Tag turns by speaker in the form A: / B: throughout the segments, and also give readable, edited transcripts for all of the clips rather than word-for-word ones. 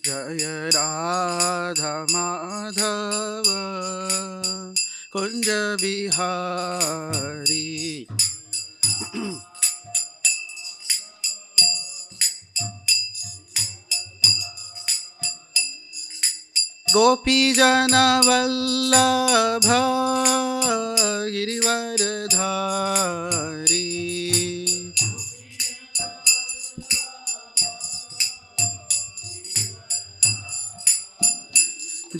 A: जय राधा माधव कुंज बिहारी। गोपी जन वल्लभ गिरिवरधारी।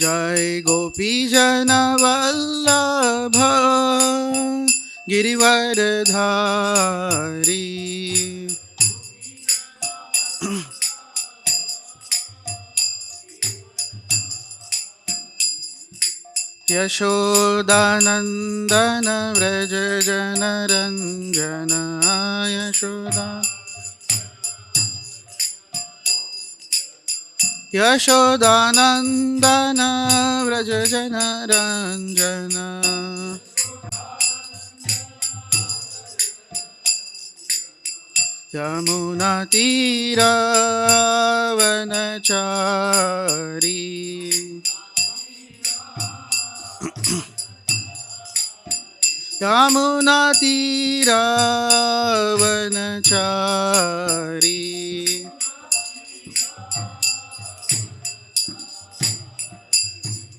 A: जय गोपी जन वल्लभ गिरिवरधारी। यशोदानंदन व्रज जन रंजन यशोदा। यशोदानंदन व्रज जन रंजन। यमुना तीरावनचारी। यमुना तीरावनचारी।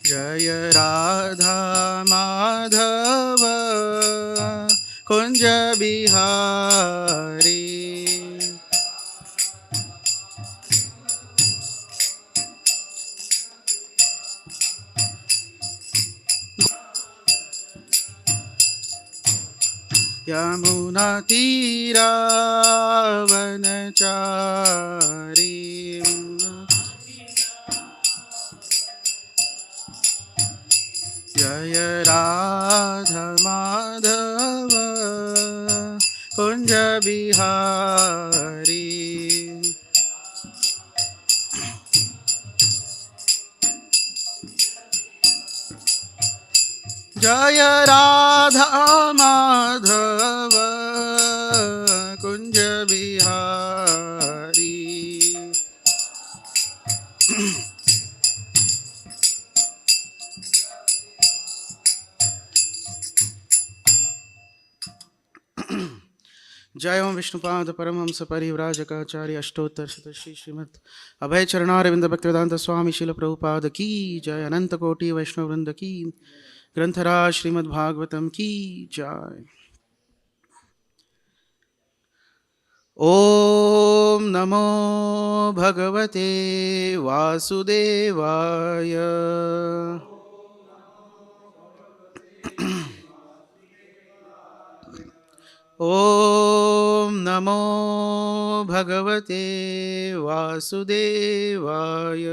A: जय राधा माधव कुंज बिहारी। यमुना तीरावनचारी। जय राधा माधव कुंज बिहारी। जय राधा माधव कुंज बिहारी। जय ओम विष्णुपाद परमहंस परिव्राजकाचार्य अष्टोत्तर शतश्री श्रीमद् अभय चरणारविंद भक्तिवेदांत स्वामी शिल प्रभुपाद की जय। अनंत कोटि वैष्णव वृंद की ग्रंथराज श्रीमद् भागवतम की जय। ओम नमो भगवते वासुदेवाय। ओम नमो भगवते वासुदेवाय।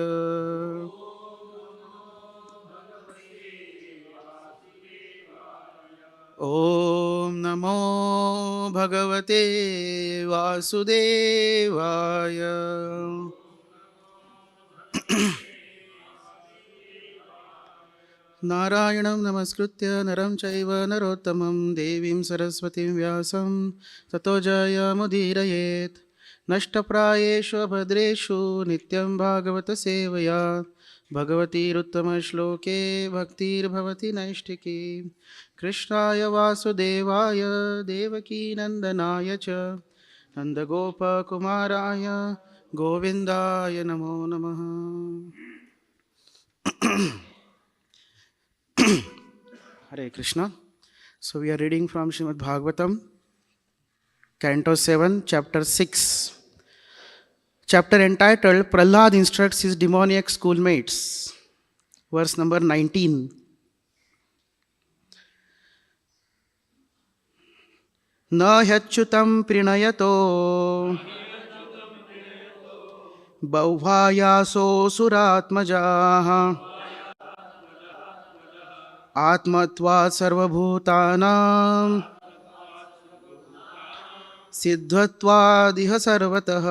A: ओम नमो भगवते वासुदेवाय। नारायणं नमस्कृत्य नरं चैव नरोत्तमं देवीं सरस्वतीं व्यासं ततो जयमुदीरयेत्। नष्टप्रायेषु भद्रेषु नित्यं भागवत सेवया भगवतीरुत्तमश्लोके भक्तिर्भवति नैष्ठिकी। कृष्णाय वासुदेवाय देवकीनन्दनाय च नन्दगोपकुमाराय गोविन्दाय नमो नमः। Hare Krishna. So we are reading from Srimad Bhagavatam, Canto 7, Chapter 6. Chapter entitled Prahlad instructs his demoniac schoolmates. Verse number 19. Na hyachyutam prinayato bhavayaso suratmajaha आत्मत्वात् सर्वभूतानां सिद्धत्वादिह सर्वतः।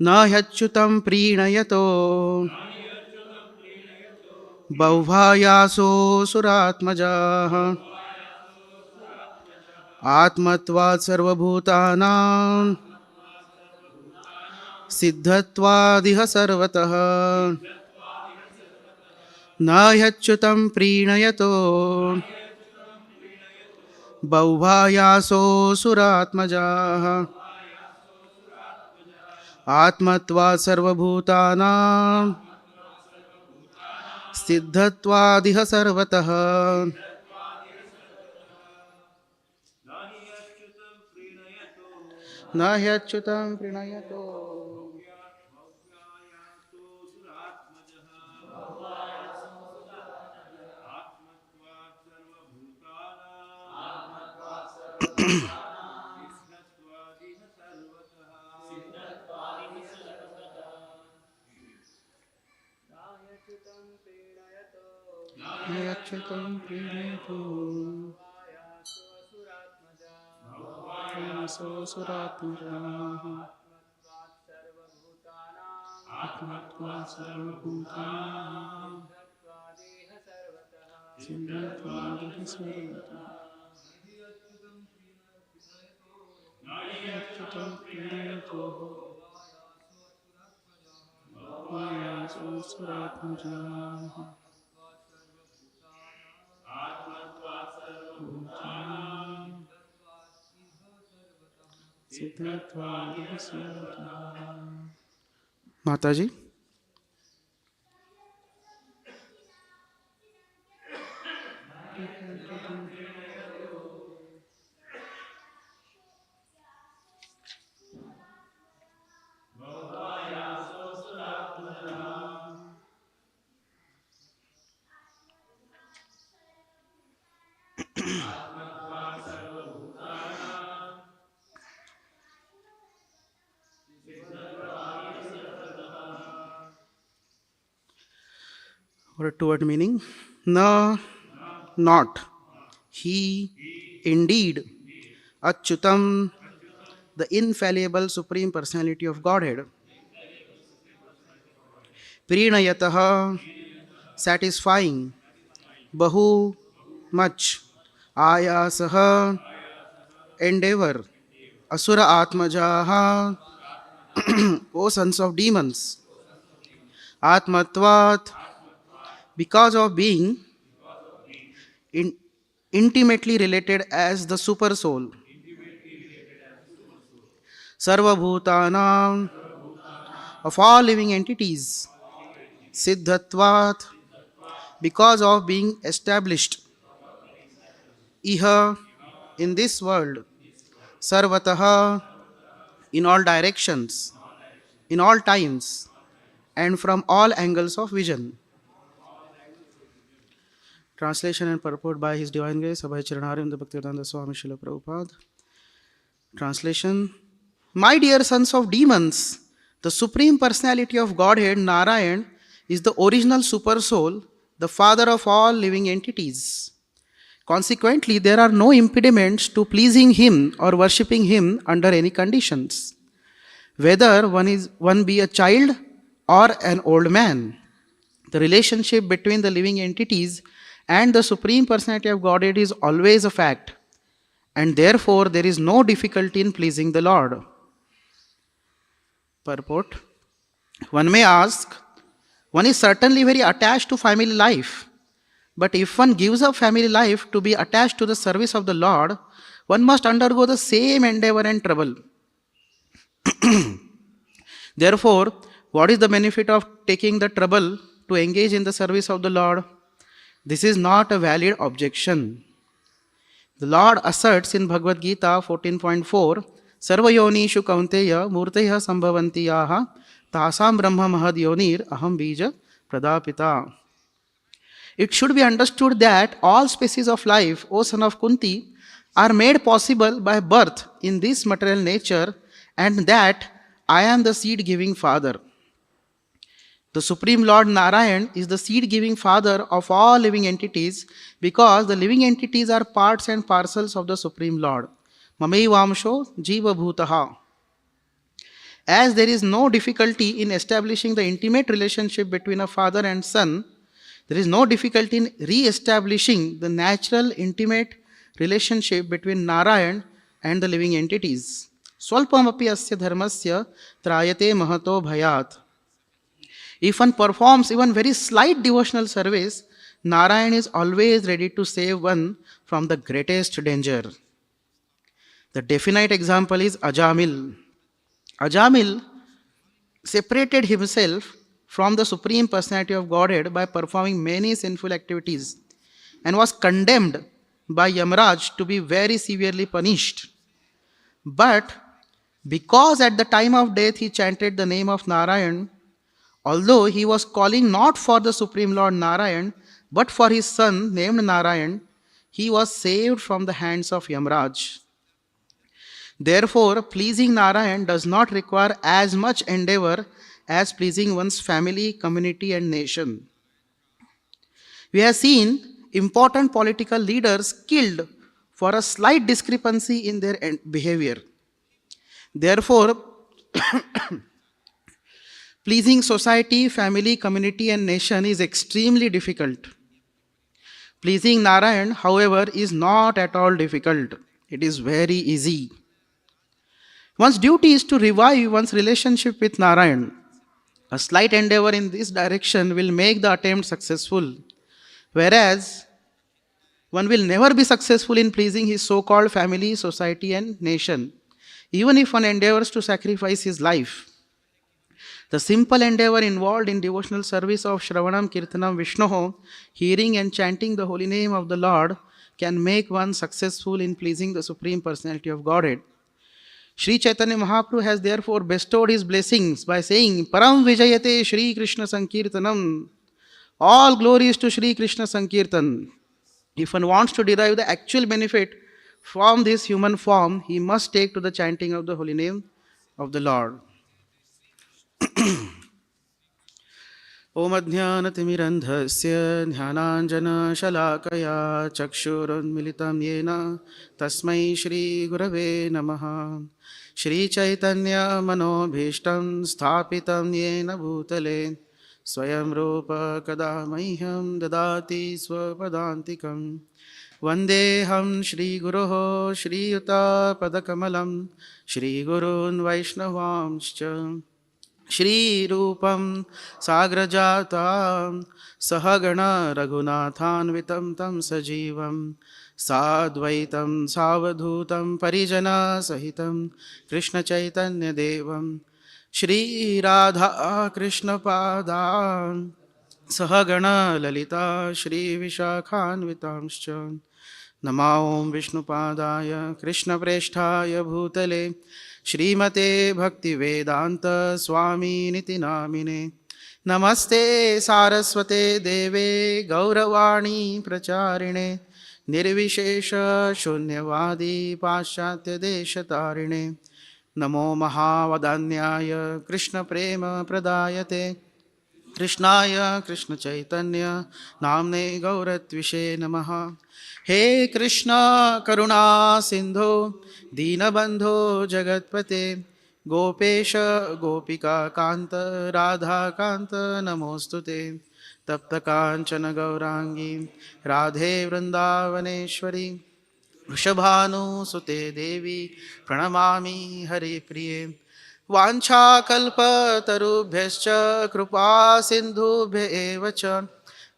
A: न ह्यच्युतं प्रीणयतो बह्वायासो सुरात्मजाः आत्मत्वात् सर्वभूतानां सिद्धत्वादिह सर्वतः न ह्यच्युतं प्रीणयतो बौभायासोऽसुरात्मजाः आत्मत्वात् सर्वभूतानां सिद्धत्वादिह सर्वतः न ह्यच्युतं प्रीणयतो ह्यच्युतं प्रीणयतो सोऽसुरात्मजाः आत्मत्वात् सर्वभूतानां सिद्धत्वादिह सर्वतः ह्यच्युतं प्रीणयतो सोऽसुरात्मजाः माता जी, or two-word meaning. Na, not. He, indeed. Achyutam, the infallible Supreme Personality of Godhead. Prinayataha, satisfying. Bahu, much. Ayasaha, endeavor. Asura Atmajaha, O sons of demons. Atmatvat, because of being intimately related as the super soul. Sarva Bhutanam, of all living entities. Siddhatvat, because of being established. Iha, in this world. Sarvataha, in all directions, in all times, and from all angles of vision. Translation and purport by His Divine Grace, Abhay Charanarvind Bhaktivedanta Swami Srila Prabhupada. Translation. My dear sons of demons, the Supreme Personality of Godhead, Narayan, is the original super soul, the father of all living entities. Consequently, there are no impediments to pleasing Him or worshipping Him under any conditions, whether one be a child or an old man. The relationship between the living entities and the Supreme Personality of Godhead is always a fact, and therefore there is no difficulty in pleasing the Lord. Purport. One may ask, one is certainly very attached to family life, but if one gives up family life to be attached to the service of the Lord, one must undergo the same endeavor and trouble. Therefore, what is the benefit of taking the trouble to engage in the service of the Lord? This is not a valid objection. The Lord asserts in Bhagavad Gita 14.4, Sarvayonishu kaunteya murteya sambhavantiyaha tasam brahma mahad yonir aham bija pradapita. It should be understood that all species of life, O son of Kunti, are made possible by birth in this material nature, and that I am the seed-giving father. The Supreme Lord Narayan is the seed-giving father of all living entities, because the living entities are parts and parcels of the Supreme Lord. Mamevamsho jiva bhutaha. As there is no difficulty in establishing the intimate relationship between a father and son, there is no difficulty in re-establishing the natural intimate relationship between Narayan and the living entities. Swalpamapi asya dharmasya trayate mahato bhayat. If one performs even very slight devotional service, Narayan is always ready to save one from the greatest danger. The definite example is Ajamil. Ajamil separated himself from the Supreme Personality of Godhead by performing many sinful activities and was condemned by Yamraj to be very severely punished. But because at the time of death he chanted the name of Narayan, although he was calling not for the Supreme Lord Narayan, but for his son named Narayan, he was saved from the hands of Yamraj. Therefore, pleasing Narayan does not require as much endeavor as pleasing one's family, community, and nation. We have seen important political leaders killed for a slight discrepancy in their behavior. Therefore, pleasing society, family, community, and nation is extremely difficult. Pleasing Narayan, however, is not at all difficult. It is very easy. One's duty is to revive one's relationship with Narayan. A slight endeavor in this direction will make the attempt successful, whereas one will never be successful in pleasing his so-called family, society, and nation, even if one endeavors to sacrifice his life. The simple endeavor involved in devotional service of Shravanam, Kirtanam, Vishnoho, hearing and chanting the holy name of the Lord, can make one successful in pleasing the Supreme Personality of Godhead. Sri Chaitanya Mahaprabhu has therefore bestowed his blessings by saying, Param Vijayate Shri Krishna Sankirtanam. All glories to Shri Krishna Sankirtan. If one wants to derive the actual benefit from this human form, he must take to the chanting of the holy name of the Lord. Om Adhyanatimmirandhasya Dhyananjana Chakshurunmilitam Yena Tasmai Shri Gurave Namaha. Shri Chaitanya Manobhishtam Sthapitam Yena Bhutale Swayam Rupa Kadamahyam Dadati Swapadantikam Vandeham Shri Guruho Shri Yuta Padakamalam Shri Gurun Vaishnavamscha Shri Rupam Sagrajatam Sahagana Raghunathanvitam Tam Sajivam Sadvaitam Savadhutam Parijana Sahitam Krishna Chaitanya Devam Shri Radha Krishna Padam Sahagana Lalita Shri Vishakhanvitamscha Namaom Vishnupadaya Krishna Presthaya Bhutale Srimate Bhakti Vedanta Swami Niti Namine Namaste Saraswate Deve Gauravani Pracharine Nirvishesha Shunyavadi Paschatya Deshatarine Namo Mahavadanyaya Krishna Prema Pradayate Krishnaya Krishna Chaitanya Namne Gauratvishe Namaha He Krishna Karuna Sindhu Dinabandho Jagatpate Gopesha Gopika Kanta Radha Kanta Namostute Tapta Kanchana Gaurangi Radhe Vrindavaneshwari Vrishabhanu Sute Devi Pranamami Hari Priye Vancha kalpa tarubhyascha kripa sindhubhya eva cha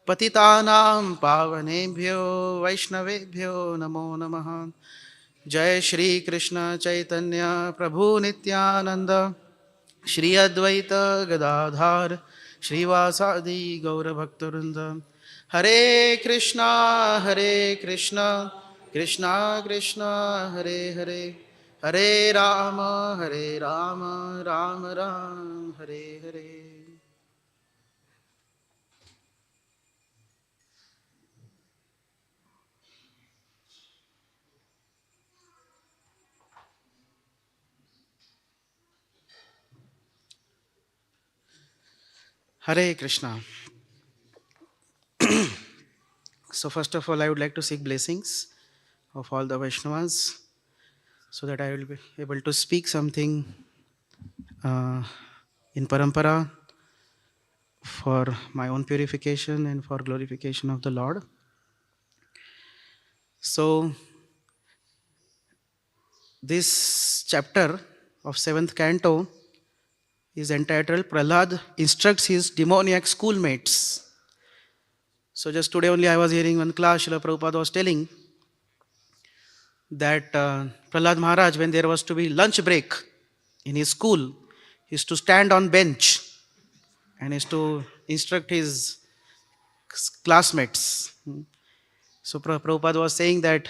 A: patitanam pavanebhyo vaishnavebhyo namo namaha. Jai Shri Krishna Chaitanya Prabhu Nityananda Shri Advaita Gadadhar Srivasadi Gaura Bhaktarvrinda. Hare Krishna Krishna Krishna Hare Hare Hare Rama Rama Ram Hare Hare. Hare Krishna. So first of all, I would like to seek blessings of all the Vaishnavas so that I will be able to speak something in parampara for my own purification and for glorification of the Lord. So this chapter of 7th canto is entitled Prahlad Instructs His Demoniac Schoolmates. So just today only I was hearing one class, Srila Prabhupada was telling that Prahlad Maharaj, when there was to be lunch break in his school, he used to stand on bench and is to instruct his classmates. So Prabhupada was saying that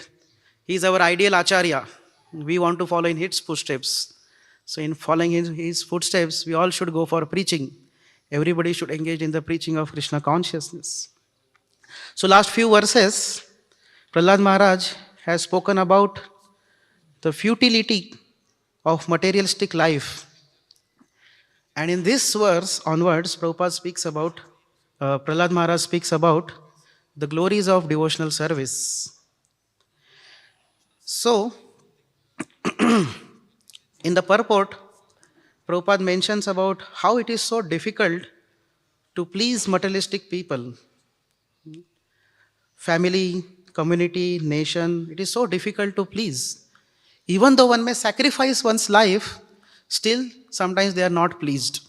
A: he is our ideal acharya. We want to follow in his footsteps. So in following his footsteps, we all should go for preaching. Everybody should engage in the preaching of Krishna consciousness. So last few verses, Prahlad Maharaj has spoken about the futility of materialistic life. And in this verse onwards, Prabhupada speaks about, Prahlad Maharaj speaks about the glories of devotional service. So, in the purport, Prabhupada mentions about how it is so difficult to please materialistic people. Family, community, nation, it is so difficult to please. Even though one may sacrifice one's life, still sometimes they are not pleased.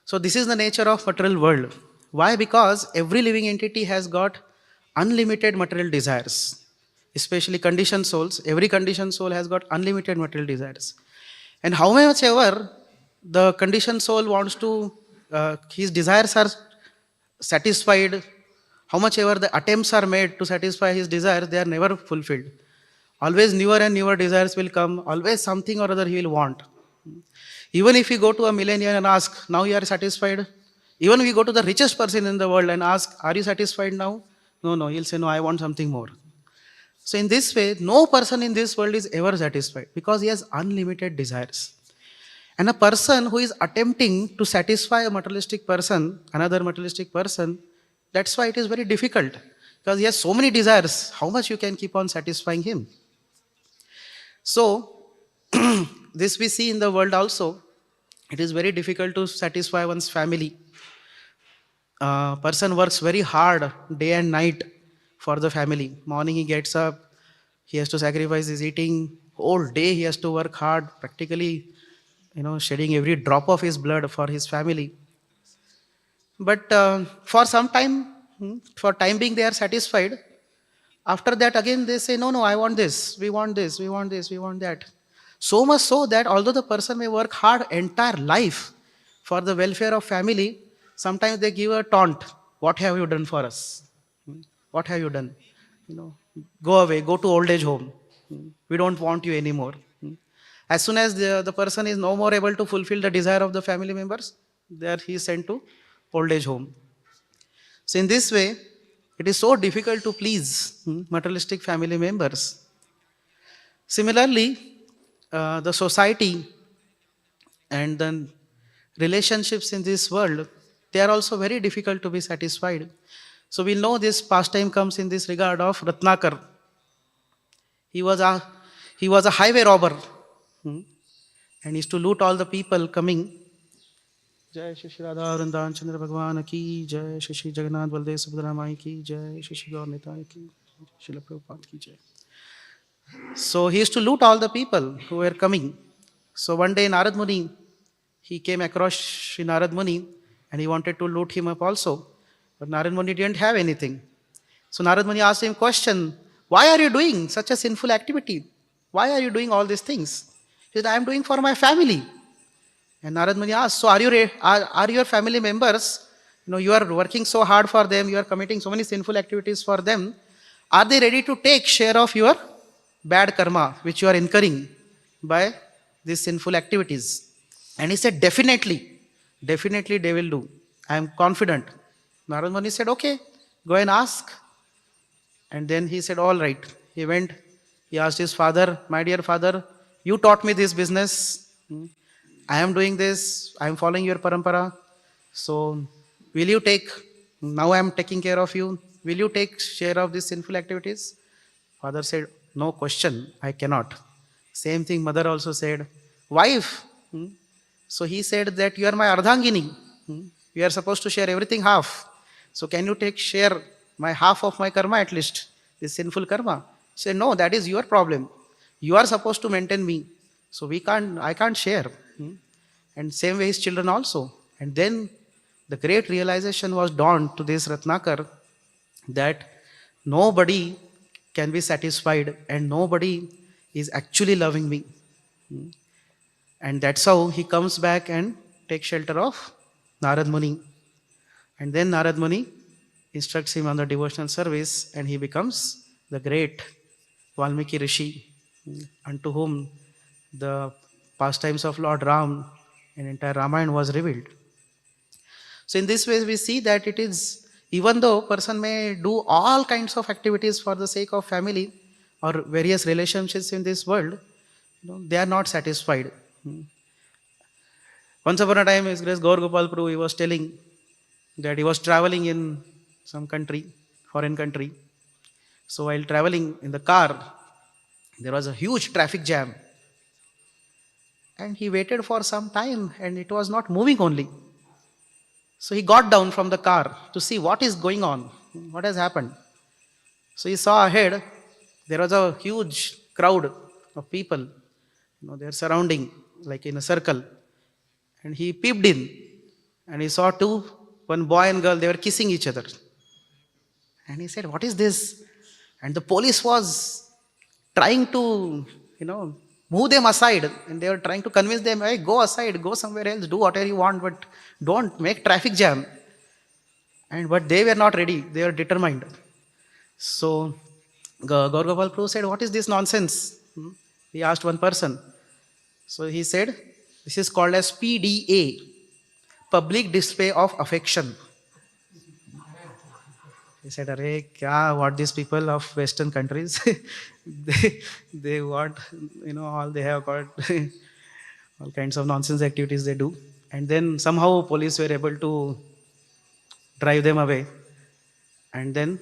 A: So this is the nature of material world. Why? Because every living entity has got unlimited material desires. Especially conditioned souls. Every conditioned soul has got unlimited material desires. And how much ever the conditioned soul wants to, his desires are satisfied, how much ever the attempts are made to satisfy his desires, they are never fulfilled. Always newer and newer desires will come, always something or other he will want. Even if you go to a millionaire and ask, now you are satisfied? Even we go to the richest person in the world and ask, are you satisfied now? No, he'll say, no, I want something more. So in this way, no person in this world is ever satisfied because he has unlimited desires. And a person who is attempting to satisfy a materialistic person, another materialistic person, that's why it is very difficult. Because he has so many desires, how much you can keep on satisfying him? So, this we see in the world also. It is very difficult to satisfy one's family. Person works very hard day and night for the family. Morning he gets up, he has to sacrifice his eating. Whole day he has to work hard, practically, shedding every drop of his blood for his family. But for some time, for time being they are satisfied. After that again they say, no, I want this, we want this, we want this, we want that. So much so that although the person may work hard entire life for the welfare of family, sometimes they give a taunt. What have you done for us? What have you done? Go away, go to old age home. We don't want you anymore. As soon as the person is no more able to fulfill the desire of the family members, there he is sent to old age home. So in this way, it is so difficult to please materialistic family members. Similarly, the society and then relationships in this world, they are also very difficult to be satisfied. So we'll know this pastime comes in this regard of Ratnakar. He was a highway robber and used to loot all the people coming. Jai Shri Shri Radha Vrindavan Chandra Bhagwan ki Jai, Shri Shri Jagannath Baldev Subhadra Mai ki Jai, Shri Shri Gaur Nitai ki Shri Prabhupada ki Jai. So he used to loot all the people who were coming. So one day Narad Muni, he came across Shri Narad Muni and he wanted to loot him up also. But Narad Muni didn't have anything. So Narad Muni asked him a question, why are you doing such a sinful activity? Why are you doing all these things? He said, I am doing for my family. And Narad Muni asked, so are your family members, you are working so hard for them, you are committing so many sinful activities for them, are they ready to take share of your bad karma which you are incurring by these sinful activities? And he said, definitely they will do. I am confident. Narad Muni said, okay, go and ask. And then he said, all right. He went, he asked his father, my dear father, you taught me this business. I am doing this, I am following your parampara. So will you take, now I am taking care of you, will you take share of these sinful activities? Father said, no question, I cannot. Same thing mother also said, wife. So he said that you are my Ardhangini. You are supposed to share everything half. So can you take share my half of my karma at least, this sinful karma? He said, no, that is your problem. You are supposed to maintain me. So I can't share. And same way his children also. And then the great realization was dawned to this Ratnakar that nobody can be satisfied and nobody is actually loving me. And that's how he comes back and takes shelter of Narad Muni. And then Narad Muni instructs him on the devotional service and he becomes the great Valmiki Rishi, unto whom the pastimes of Lord Ram and entire Ramayana was revealed. So in this way we see that it is, even though person may do all kinds of activities for the sake of family or various relationships in this world, they are not satisfied. Once upon a time, His Grace Gaur Gopal Prabhu, he was telling that he was traveling in some country, foreign country. So while traveling in the car, there was a huge traffic jam. And he waited for some time and it was not moving only. So he got down from the car to see what is going on, what has happened. So he saw ahead, there was a huge crowd of people, they are surrounding like in a circle. And he peeped in and he saw one boy and girl, they were kissing each other. And he said, what is this? And the police was trying to, move them aside. And they were trying to convince them, hey, go aside, go somewhere else, do whatever you want, but don't make traffic jam. But they were not ready. They were determined. So Gaur Gopal Prabhu said, what is this nonsense? He asked one person. So he said, this is called as PDA, Public Display of Affection. He said, Arey, what these people of Western countries, they want, all they have got, all kinds of nonsense activities they do. And then somehow police were able to drive them away. And then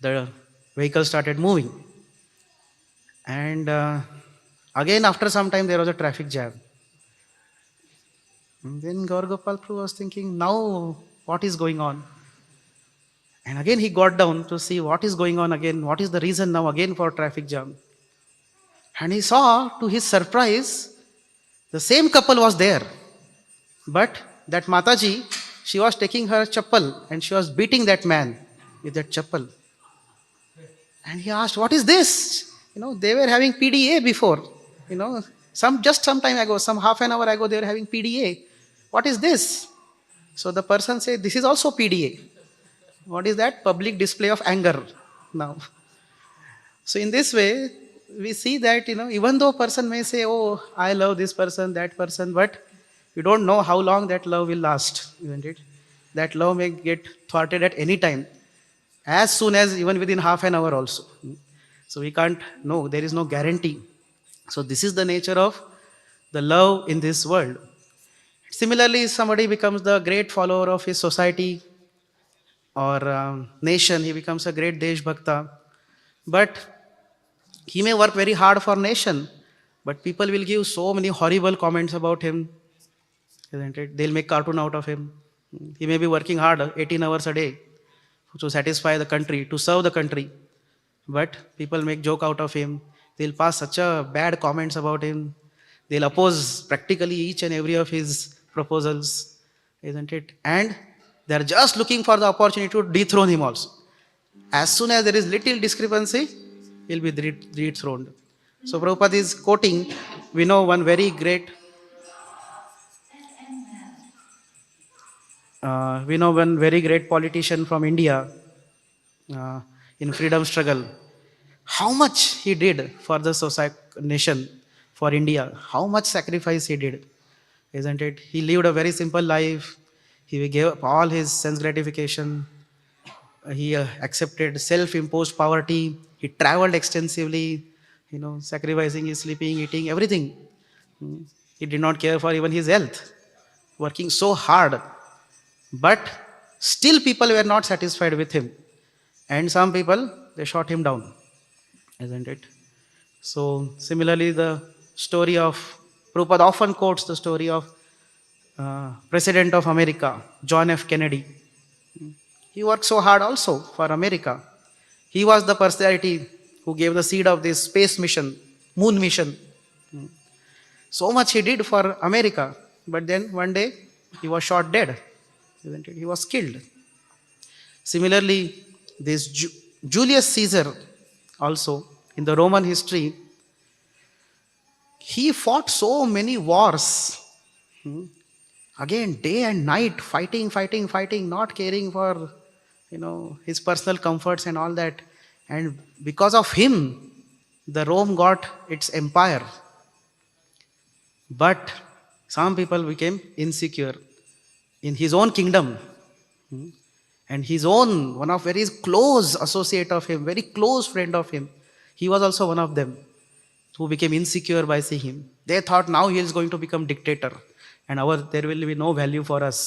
A: the vehicle started moving. And again, after some time, there was a traffic jam. And then Gaur Gopal Prabhu was thinking, now what is going on? And again he got down to see what is going on again, what is the reason now again for traffic jam. And he saw, to his surprise, the same couple was there. But that Mataji, she was taking her chappal and she was beating that man with that chappal. And he asked, what is this? They were having PDA before. Just some time ago, some half an hour ago, they were having PDA. What is this? So the person said, this is also PDA. What is that? Public display of anger now. So in this way, we see that, even though a person may say, oh, I love this person, that person, but you don't know how long that love will last, isn't it? That love may get thwarted at any time, as soon as even within half an hour also. So we can't know, there is no guarantee. So this is the nature of the love in this world. Similarly, somebody becomes the great follower of his society or nation, he becomes a great Desh Bhakta. But he may work very hard for nation, but people will give so many horrible comments about him, isn't it? They'll make cartoon out of him. He may be working hard 18 hours a day to satisfy the country, to serve the country. But people make joke out of him. They'll pass such a bad comments about him. They'll oppose practically each and every of his proposals, isn't it? And they're just looking for the opportunity to dethrone him also. As soon as there is little discrepancy, he'll be dethroned. So Prabhupada is quoting, we know one very great politician from India in freedom struggle. How much he did for the society, nation, for India. How much sacrifice he did, isn't it? He lived a very simple life. He gave up all his sense gratification. He accepted self-imposed poverty. He traveled extensively, sacrificing his sleeping, eating, everything. He did not care for even his health, working so hard. But still people were not satisfied with him. And some people, they shot him down, isn't it? So similarly, the story of, Prabhupada often quotes the story of President of America, John F. Kennedy. He worked so hard also for America. He was the personality who gave the seed of this space mission, moon mission. So much he did for America. But then one day he was shot dead. Isn't it? He was killed. Similarly, this Julius Caesar also in the Roman history, he fought so many wars. Again, day and night, fighting, not caring for, his personal comforts and all that. And because of him, the Rome got its empire. But some people became insecure in his own kingdom. And his own, one of very close associate of him, very close friend of him, he was also one of them who became insecure by seeing him. They thought now he is going to become dictator and there will be no value for us.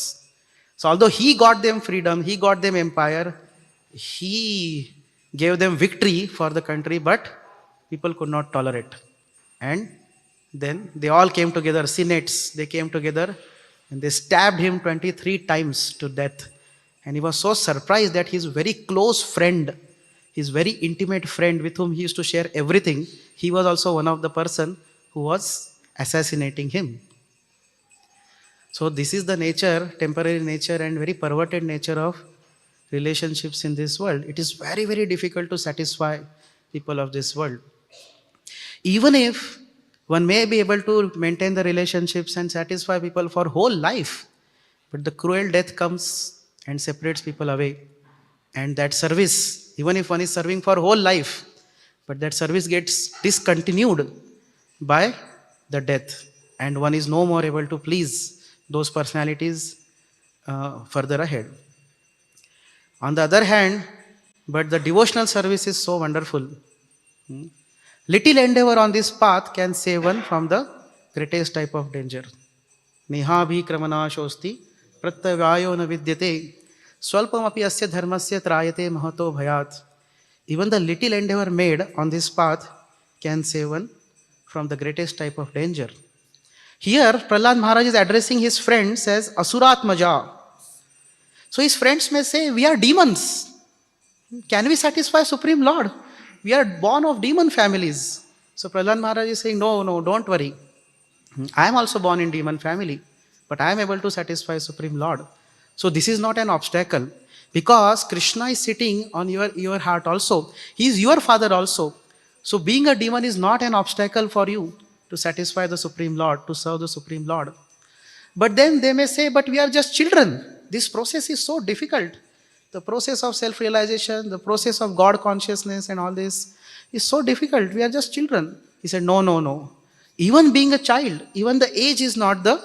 A: So although he got them freedom, he got them empire, he gave them victory for the country, but people could not tolerate. And then they all came together, senates, they came together and they stabbed him 23 times to death. And he was so surprised that his very close friend, his very intimate friend with whom he used to share everything, he was also one of the person who was assassinating him. So this is the nature, temporary nature and very perverted nature of relationships in this world. It is very, very difficult to satisfy people of this world. Even if one may be able to maintain the relationships and satisfy people for whole life, but the cruel death comes and separates people away. And that service, even if one is serving for whole life, but that service gets discontinued by the death. And one is no more able to please those personalities further ahead. On the other hand, but the devotional service is so wonderful. Little endeavor on this path can save one from the greatest type of danger. Nihabhi kramanashosti pratyavayo na vidyate swalpam api asya dharmasya trayate mahato bhayat. Even the little endeavor made on this path can save one from the greatest type of danger. Here, Prahlad Maharaj is addressing his friends as Asuratmaja. So his friends may say, we are demons. Can we satisfy Supreme Lord? We are born of demon families. So Prahlad Maharaj is saying, no, don't worry. I am also born in demon family, but I am able to satisfy Supreme Lord. So this is not an obstacle, because Krishna is sitting on your heart also. He is your father also. So being a demon is not an obstacle for you to satisfy the Supreme Lord, to serve the Supreme Lord. But then they may say, but we are just children. This process is so difficult. The process of self-realization, the process of God consciousness and all this is so difficult. We are just children. He said, no. Even being a child, even the age is not the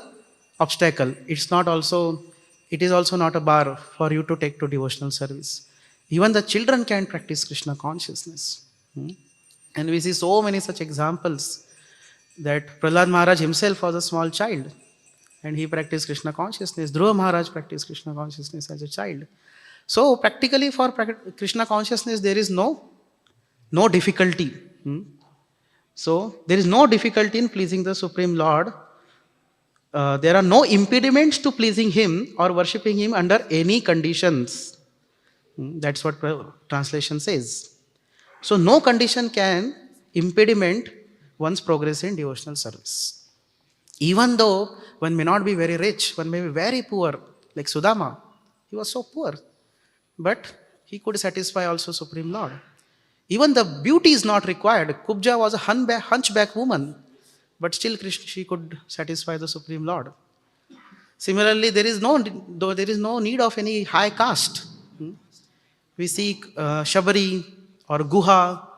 A: obstacle. It is also not a bar for you to take to devotional service. Even the children can practice Krishna consciousness. And we see so many such examples that Prahlad Maharaj himself was a small child and he practiced Krishna consciousness. Dhruva Maharaj practiced Krishna consciousness as a child. So practically for Krishna consciousness there is no difficulty. So there is no difficulty in pleasing the Supreme Lord. There are no impediments to pleasing Him or worshipping Him under any conditions. That's what translation says. So no condition can impediment one's progress in devotional service. Even though one may not be very rich, one may be very poor, like Sudama. He was so poor, but he could satisfy also Supreme Lord. Even the beauty is not required. Kubja was a hunchback woman, but still she could satisfy the Supreme Lord. Similarly, there is no need of any high caste. We see Shabari or Guha,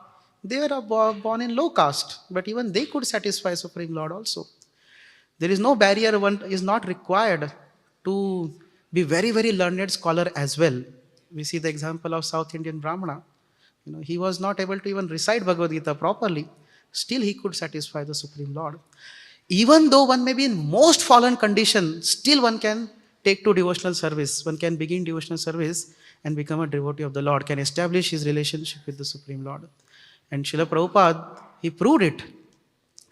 A: they were born in low caste, but even they could satisfy Supreme Lord also. There is no barrier, one is not required to be very, very learned scholar as well. We see the example of South Indian Brahmana. He was not able to even recite Bhagavad Gita properly. Still he could satisfy the Supreme Lord. Even though one may be in most fallen condition, still one can take to devotional service. One can begin devotional service and become a devotee of the Lord, can establish his relationship with the Supreme Lord. And Srila Prabhupada, he proved it.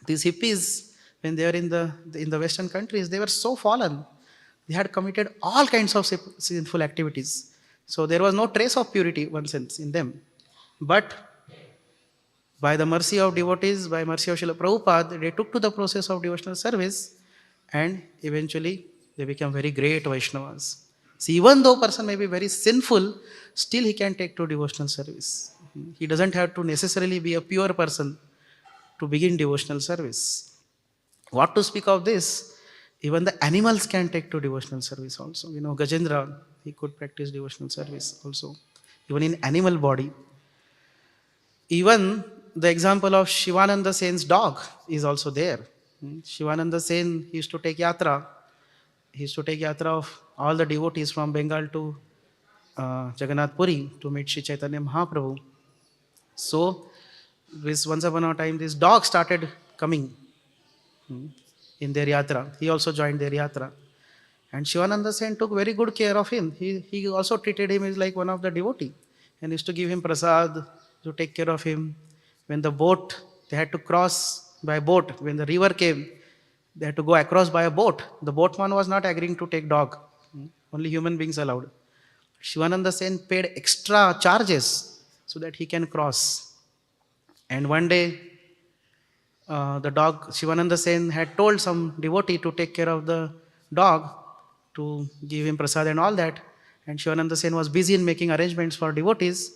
A: These hippies, when they were in the Western countries, they were so fallen. They had committed all kinds of sinful activities. So there was no trace of purity, one sense, in them. But By the mercy of devotees, by mercy of Srila Prabhupada, they took to the process of devotional service and eventually they become very great Vaishnavas. See, even though person may be very sinful, still he can take to devotional service. He doesn't have to necessarily be a pure person to begin devotional service. What to speak of this? Even the animals can take to devotional service also. Gajendra, he could practice devotional service also, even in animal body. Even the example of Shivananda Sen's dog is also there. Shivananda Sen, he used to take yatra. He used to take yatra of all the devotees from Bengal to Jagannath Puri to meet Shri Chaitanya Mahaprabhu. So, once upon a time, this dog started coming in their yatra. He also joined their yatra. And Shivananda Sen took very good care of him. He also treated him as like one of the devotee and used to give him prasad, to take care of him. When the boat, they had to cross by boat. When the river came, they had to go across by a boat. The boatman was not agreeing to take dog. Only human beings allowed. Shivananda Sen paid extra charges so that he can cross. And one day, the dog, Shivananda Sen had told some devotee to take care of the dog, to give him prasad and all that. And Shivananda Sen was busy in making arrangements for devotees.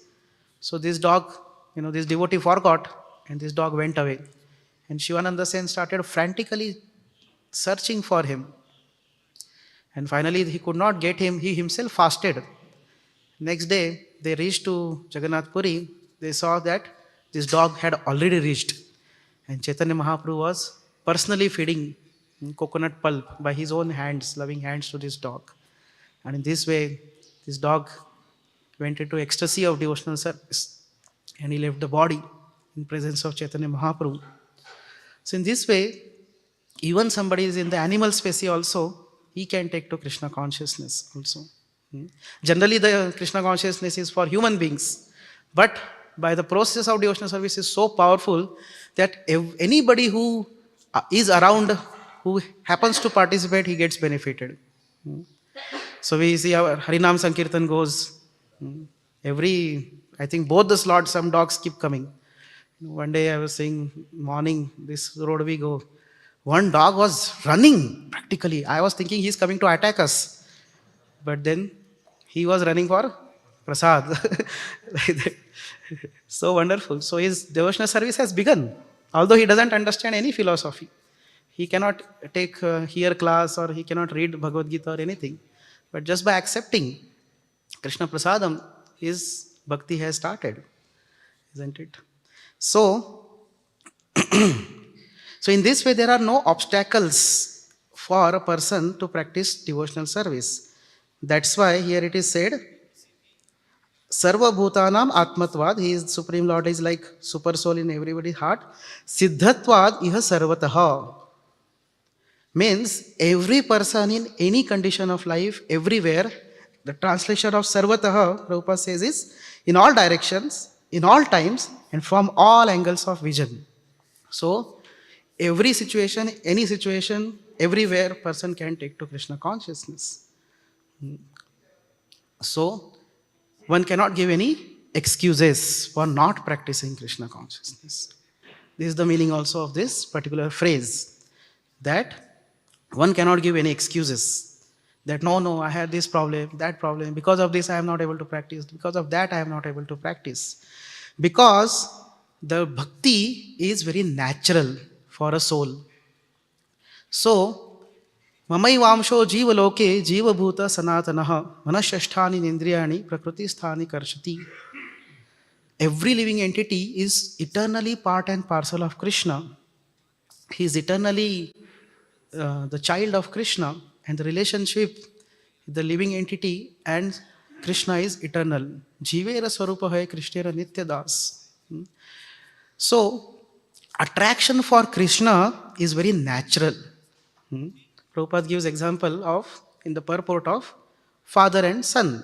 A: So this dog, this devotee forgot and this dog went away. And Shivananda Sen started frantically searching for him. And finally he could not get him. He himself fasted. Next day, they reached to Jagannath Puri. They saw that this dog had already reached. And Chaitanya Mahaprabhu was personally feeding coconut pulp by his own hands, loving hands to this dog. And in this way, this dog went into ecstasy of devotional service. And he left the body in presence of Chaitanya Mahaprabhu. So in this way, even somebody is in the animal species also, he can take to Krishna consciousness also. Generally, the Krishna consciousness is for human beings. But by the process of devotional service is so powerful that anybody who is around, who happens to participate, he gets benefited. So we see our Harinam Sankirtan goes. I think both the slots, some dogs keep coming. One day I was saying, morning, this road we go. One dog was running practically. I was thinking he's coming to attack us. But then he was running for prasad. So wonderful. So his devotional service has begun. Although he doesn't understand any philosophy. He cannot take here class or he cannot read Bhagavad Gita or anything. But just by accepting Krishna Prasadam, his bhakti has started. Isn't it? So in this way, there are no obstacles for a person to practice devotional service. That's why here it is said, Sarva Bhutanam Atmatvad, he is Supreme Lord, is like super soul in everybody's heart. Siddhatvad iha sarvataha. Means every person in any condition of life, everywhere, the translation of sarvataha, Prabhupada says, is in all directions, in all times, and from all angles of vision. So, every situation, any situation, everywhere, person can take to Krishna consciousness. So, one cannot give any excuses for not practicing Krishna consciousness. This is the meaning also of this particular phrase, that one cannot give any excuses. That no, I had this problem, that problem, because of this I am not able to practice, because of that I am not able to practice. Because the bhakti is very natural for a soul. So, Mamaivamsho jiva loke jiva bhuta sanatanaha manashasthani nindriyani prakriti sthani karshati. Every living entity is eternally part and parcel of Krishna. He is eternally the child of Krishna, and the relationship, the living entity and Krishna is eternal. Jivera swarupa hai Krishnera nitya das. So, attraction for Krishna is very natural. Prabhupada gives example of, in the purport of, father and son.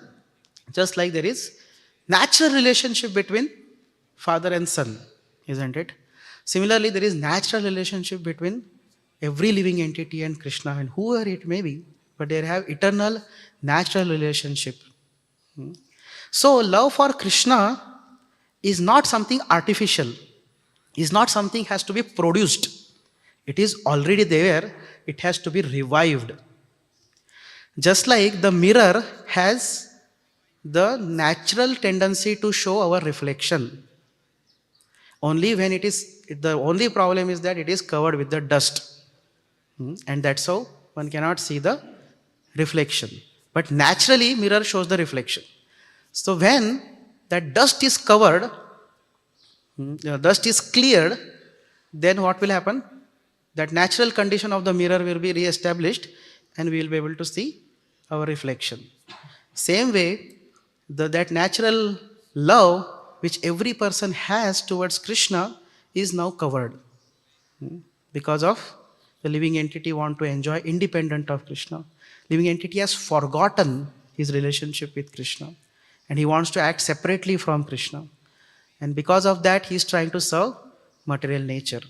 A: Just like there is natural relationship between father and son, isn't it? Similarly, there is natural relationship between every living entity and Krishna, and whoever it may be, but they have eternal natural relationship. So, love for Krishna is not something artificial. is not something has to be produced. It is already there. It has to be revived. Just like the mirror has the natural tendency to show our reflection. Only when the only problem is that it is covered with the dust. And that's how one cannot see the reflection. But naturally, mirror shows the reflection. So when that dust is covered, the dust is cleared, then what will happen? That natural condition of the mirror will be re-established and we will be able to see our reflection. Same way, that natural love which every person has towards Krishna is now covered. Because of the living entity want to enjoy independent of Krishna. Living entity has forgotten his relationship with Krishna and he wants to act separately from Krishna. And because of that, he is trying to serve material nature.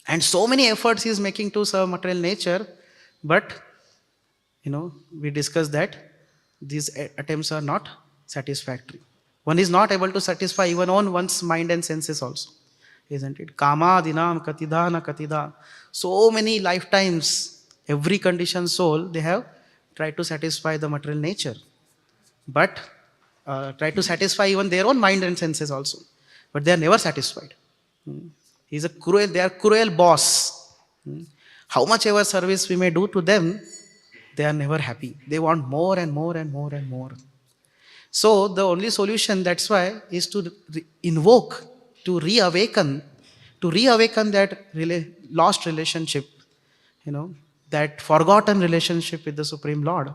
A: And so many efforts he is making to serve material nature, but we discussed that these attempts are not satisfactory. One is not able to satisfy even on one's mind and senses also. Isn't it? Kama dinam katida na katida. So many lifetimes, every conditioned soul, they have tried to satisfy the material nature. But try to satisfy even their own mind and senses also. But they are never satisfied. They are cruel boss. How much ever service we may do to them, they are never happy. They want more and more and more and more. So the only solution, that's why, is to invoke, to reawaken that lost relationship, that forgotten relationship with the Supreme Lord.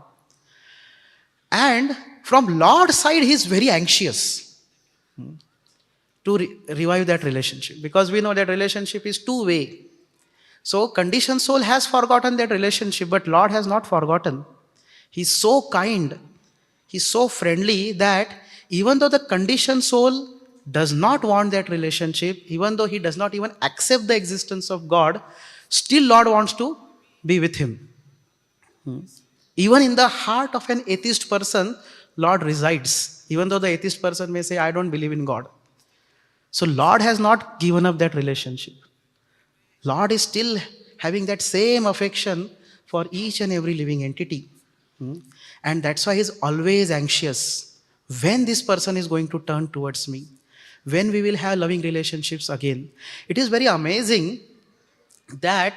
A: And from Lord's side, he is very anxious to revive that relationship, because we know that relationship is two-way. So conditioned soul has forgotten that relationship, but Lord has not forgotten. He's so kind, he's so friendly that even though the conditioned soul does not want that relationship, even though he does not even accept the existence of God, still Lord wants to be with him. Even in the heart of an atheist person, Lord resides. Even though the atheist person may say, I don't believe in God. So Lord has not given up that relationship. Lord is still having that same affection for each and every living entity. And that's why he's always anxious. When this person is going to turn towards me? When we will have loving relationships again? It is very amazing that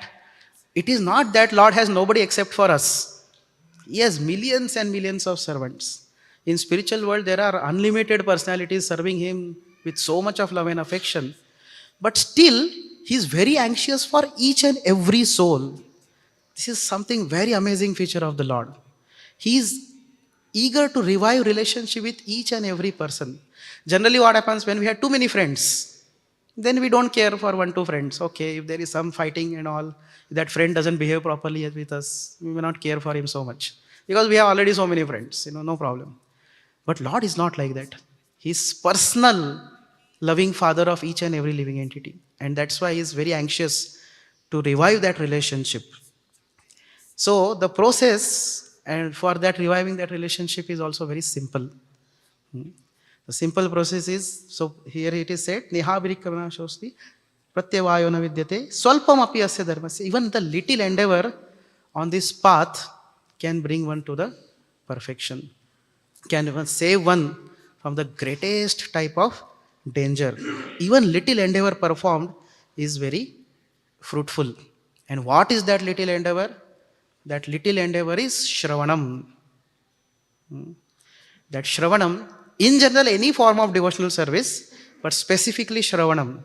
A: it is not that Lord has nobody except for us. He has millions and millions of servants. In spiritual world, there are unlimited personalities serving him with so much of love and affection. But still, he is very anxious for each and every soul. This is something very amazing feature of the Lord. He is eager to revive relationship with each and every person. Generally, what happens when we have too many friends? Then we don't care for 1-2 friends. Okay, if there is some fighting and all, that friend doesn't behave properly with us, we may not care for him so much. Because we have already so many friends, no problem. But Lord is not like that. He is personal, loving Father of each and every living entity. And that's why he is very anxious to revive that relationship. So the process and for that reviving that relationship is also very simple. The simple process is, so here it is said, Neha Bhirikamana Shosti Pratyavayona Vidyate Swalpam api asya dharmasya. Even the little endeavor on this path can bring one to the perfection. Can even save one from the greatest type of danger. Even little endeavor performed is very fruitful. And what is that little endeavor? That little endeavor is Shravanam. That Shravanam, in general, any form of devotional service, but specifically Shravanam.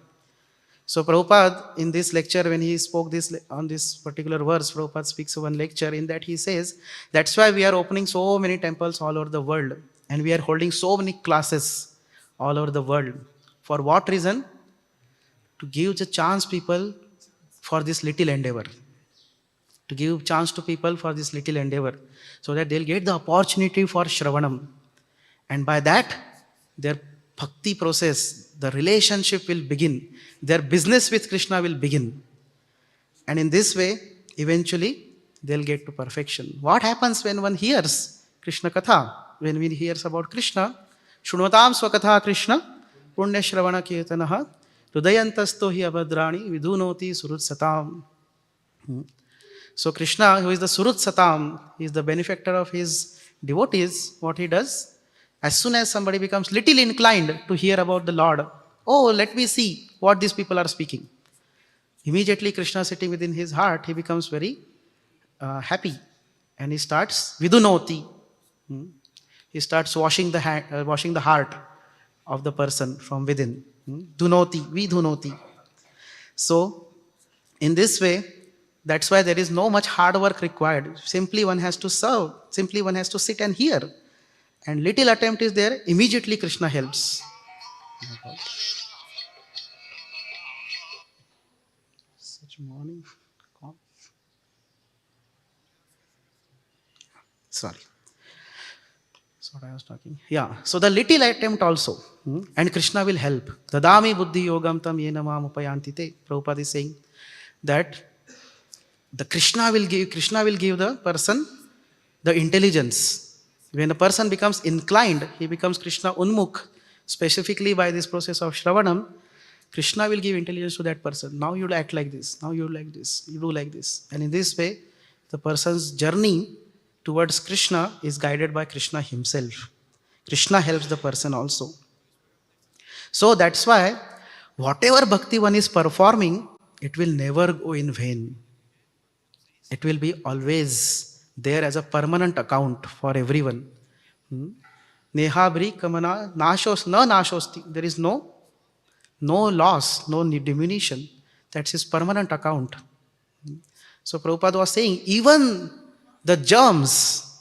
A: So Prabhupada, in this lecture, when he spoke on this particular verse, Prabhupada speaks of one lecture, in that he says, that's why we are opening so many temples all over the world. And we are holding so many classes all over the world. For what reason? To give the chance people for this little endeavor. To give chance to people for this little endeavor. So that they'll get the opportunity for Shravanam. And by that, their bhakti process, the relationship will begin. Their business with Krishna will begin. And in this way, eventually, they'll get to perfection. What happens when one hears Krishna Katha? When one hears about Krishna, Shrunotam Swakatha Krishna, Punya Shravana Kirtanaha, Hrudayantasto hi abhadrani vidunoti surut satam. So Krishna, who is the Surut Satam, he is the benefactor of his devotees. What he does, as soon as somebody becomes little inclined to hear about the Lord, oh, let me see what these people are speaking. Immediately Krishna sitting within his heart, he becomes very happy. And he starts vidunoti. He starts washing the heart of the person from within. Dunoti, vidunoti. So, in this way, that's why there is no much hard work required. Simply one has to serve. Simply one has to sit and hear. And little attempt is there, immediately Krishna helps. Such morning. Sorry. That's what I was talking. Yeah. So the little attempt also. And Krishna will help. Dadami buddhi yogam tam yena mam upayanti te. Prabhupada is saying that the Krishna will give the person the intelligence. When a person becomes inclined, he becomes Krishna unmukh, specifically by this process of Shravanam, Krishna will give intelligence to that person. Now you act like this, now you like this, you do like this. And in this way, the person's journey towards Krishna is guided by Krishna himself. Krishna helps the person also. So that's why whatever bhakti one is performing, it will never go in vain. It will be always there as a permanent account for everyone. Nehabri kamana nashos na nashosti. There is no loss, no diminution. That's his permanent account. So Prabhupada was saying, even the germs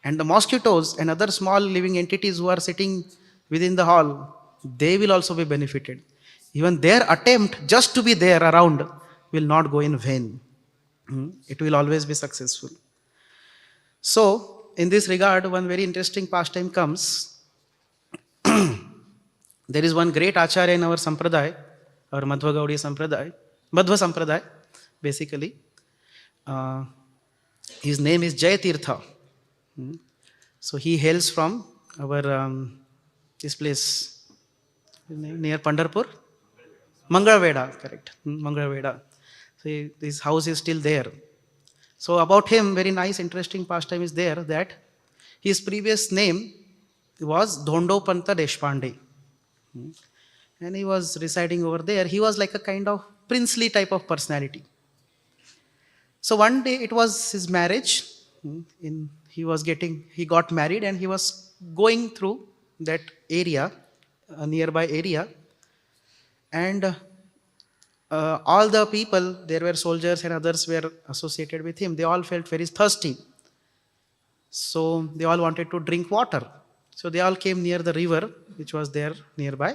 A: and the mosquitoes and other small living entities who are sitting within the hall, they will also be benefited. Even their attempt just to be there around will not go in vain. It will always be successful. So, in this regard, one very interesting pastime comes. There is one great acharya in our Sampradaya, our Madhva Gaudiya Sampradaya, Madhva Sampradaya, basically. His name is Jayatirtha. So, he hails from our, this place, near Pandharpur? Mangalaveda, correct. Mangalaveda. So, his house is still there. So about him, very nice, interesting pastime is there that his previous name was Dhondopanta Deshpande. And he was residing over there. He was like a kind of princely type of personality. So one day it was his marriage. He got married and he was going through that area, a nearby area. And all the people, there were soldiers and others were associated with him. They all felt very thirsty. So they all wanted to drink water. So they all came near the river, which was there nearby.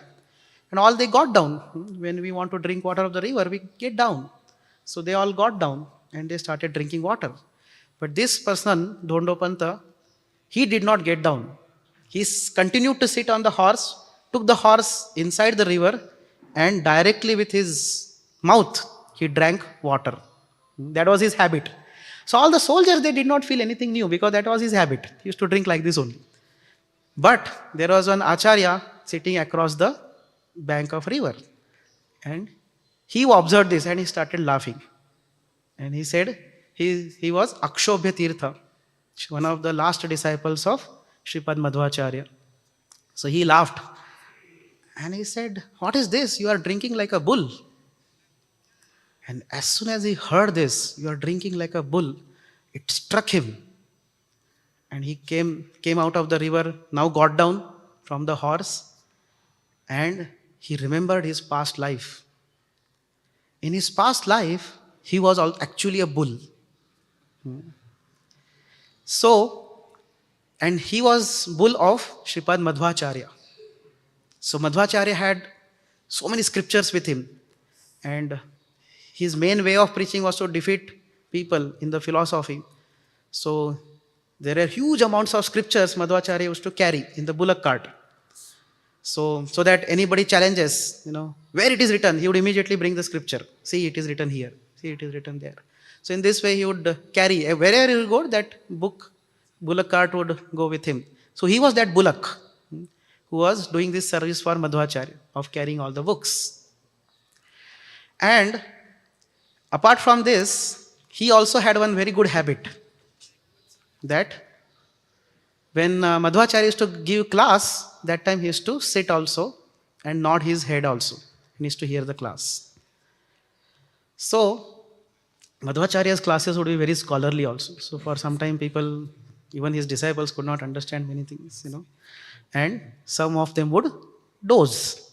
A: And all they got down. When we want to drink water of the river, we get down. So they all got down and they started drinking water. But this person, Dhondopanta, he did not get down. He continued to sit on the horse, took the horse inside the river, and directly with his mouth, he drank water. That was his habit. So all the soldiers, they did not feel anything new because that was his habit. He used to drink like this only. But there was one acharya sitting across the bank of river. And he observed this and he started laughing. And he said, he was Akshobhya Tirtha, one of the last disciples of Sripad Madhvacharya. So he laughed. And he said, what is this? You are drinking like a bull. And as soon as he heard this, you are drinking like a bull, it struck him. And he came out of the river, now got down from the horse, and he remembered his past life. In his past life, he was actually a bull. So, and he was bull of Sripad Madhvacharya. So Madhvacharya had so many scriptures with him. And his main way of preaching was to defeat people in the philosophy. So there are huge amounts of scriptures Madhvacharya used to carry in the bullock cart. So that anybody challenges, where it is written, he would immediately bring the scripture. See, it is written here. See, it is written there. So in this way, he would carry, wherever he would go, that bullock cart would go with him. So he was that bullock who was doing this service for Madhvacharya of carrying all the books. And apart from this, he also had one very good habit, that when Madhvacharya used to give class, that time he used to sit also and nod his head also. He needs to hear the class. So, Madhvacharya's classes would be very scholarly also. So, for some time, people, even his disciples, could not understand many things. And some of them would doze.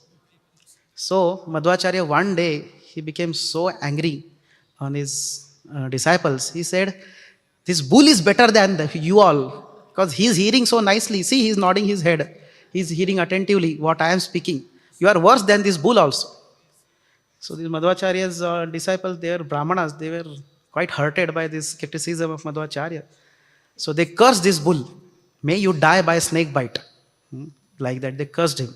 A: So, Madhvacharya one day, he became so angry on his disciples. He said, "This bull is better than you all, because he is hearing so nicely. See, he is nodding his head. He is hearing attentively what I am speaking. You are worse than this bull also." So these Madhvacharya's disciples, they were Brahmanas, they were quite hurted by this criticism of Madhvacharya. So they cursed this bull. "May you die by snake bite." Like that, they cursed him.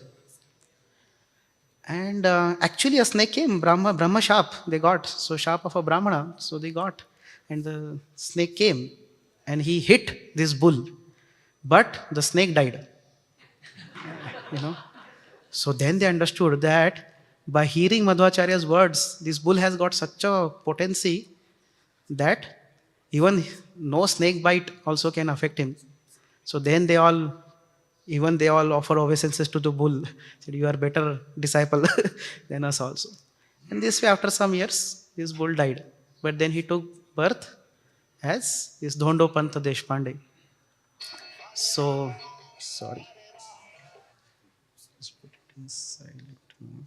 A: And actually a snake came, Brahma sharp they got. So sharp of a Brahmana, so they got. And the snake came and he hit this bull. But the snake died. So then they understood that by hearing Madhvacharya's words, this bull has got such a potency that even no snake bite also can affect him. So then they all offer obeisances to the bull. Said, "You are better disciple than us also." And this way, after some years, this bull died. But then he took birth as this Dhondopanta Deshpande. So, sorry. Just put it in silent mode.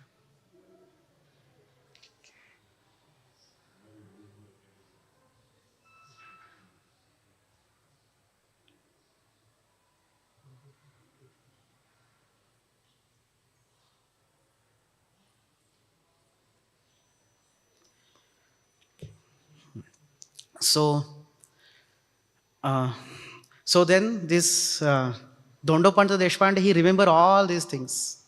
A: So, so then this Dhondopanta Deshpande, he remembered all these things,